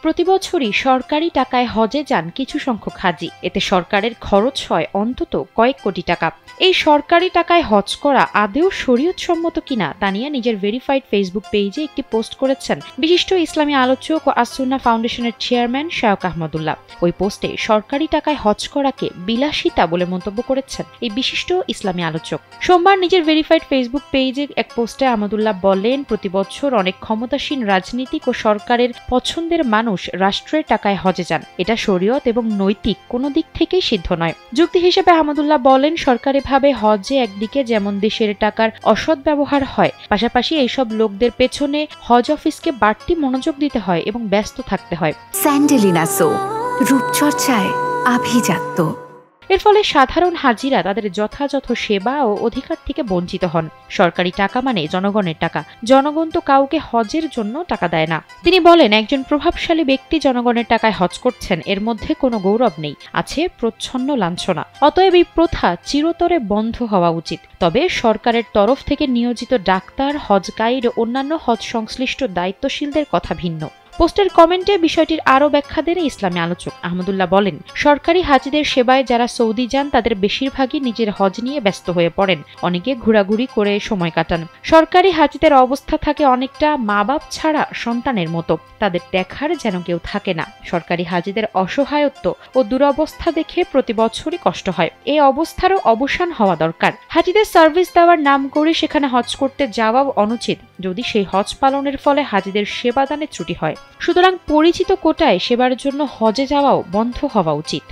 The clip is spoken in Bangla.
প্রতিবছরই সরকারি টাকায় হজে যান কিছু সংখ্যক হাজি। এতে সরকারের খরচ হয় অন্তত কয়েক কোটি টাকা। এই সরকারি টাকায় হজ করা আদৌ শরীয়তসম্মত কিনা তা নিয়ে নিজের ভেরিফাইড ফেসবুক পেজে একটি পোস্ট করেছেন বিশিষ্ট ইসলামী আলোচক ও আস-সুন্নাহ ফাউন্ডেশনের চেয়ারম্যান শায়খ আহমদুল্লাহ। ওই পোস্টে সরকারি টাকায় হজ করাকে বিলাসিতা বলে মন্তব্য করেছেন এই বিশিষ্ট ইসলামী আলোচক। সোমবার নিজের ভেরিফাইড ফেসবুক পেজে এক পোস্টে আহমদুল্লাহ বলেন, প্রতি বছর অনেক ক্ষমতাসীন রাজনীতিক ও সরকারের পছন্দের মানুষ রাষ্ট্রের টাকায় হজে যান। এটা শরীয়ত এবং নৈতিক কোনো দিক থেকেই সিদ্ধ নয়। যুক্তি হিসেবে আহমদুল্লাহ বলেন, সরকারিভাবে হজে একদিকে যেমন দেশের টাকার অসৎ ব্যবহার হয়, পাশাপাশি এইসব লোকদের পেছনে হজ অফিসকে বাড়তি মনোযোগ দিতে হয় এবং ব্যস্ত থাকতে হয়। স্যান্ডেলিনা সো, রূপচর্চায় আভিজাত্য। এর ফলে সাধারণ হাজিরা তাদের যথাযথ সেবা ও অধিকার থেকে বঞ্চিত হন। সরকারি টাকা মানে জনগণের টাকা। জনগণ তো কাউকে হজের জন্য টাকা দেয় না। তিনি বলেন, একজন প্রভাবশালী ব্যক্তি জনগণের টাকায় হজ করছেন, এর মধ্যে কোনো গৌরব নেই, আছে প্রচ্ছন্ন লাঞ্ছনা। অতএব এই প্রথা চিরতরে বন্ধ হওয়া উচিত। তবে সরকারের তরফ থেকে নিয়োজিত ডাক্তার, হজ গাইড ও অন্যান্য হজ সংশ্লিষ্ট দায়িত্বশীলদের কথা ভিন্ন। পোস্টের কমেন্টে বিষয়টির আরও ব্যাখ্যা দেন ইসলামী আলোচক আহমদুল্লাহ বলেন, সরকারি হাজিদের সেবায় যারা সৌদি যান তাদের বেশিরভাগই নিজের হজ নিয়ে ব্যস্ত হয়ে পড়েন। অনেকে ঘোরাঘুরি করে সময় কাটান। সরকারি হাজিদের অবস্থা থাকে অনেকটা মা বাপ ছাড়া সন্তানের মতো, তাদের দেখার যেন কেউ থাকে না। সরকারি হাজিদের অসহায়ত্ব ও দুরবস্থা দেখে প্রতি বছরই কষ্ট হয়। এই অবস্থারও অবসান হওয়া দরকার। হাজিদের সার্ভিস দেওয়ার নাম করে সেখানে হজ করতে যাওয়াও অনুচিত, যদি সেই হজ পালনের ফলে হাজিদের সেবাদানে ত্রুটি হয়। সুতরাং পরিচিত কোটায় সেবার জন্য হজে যাওয়াও বন্ধ হওয়া উচিত।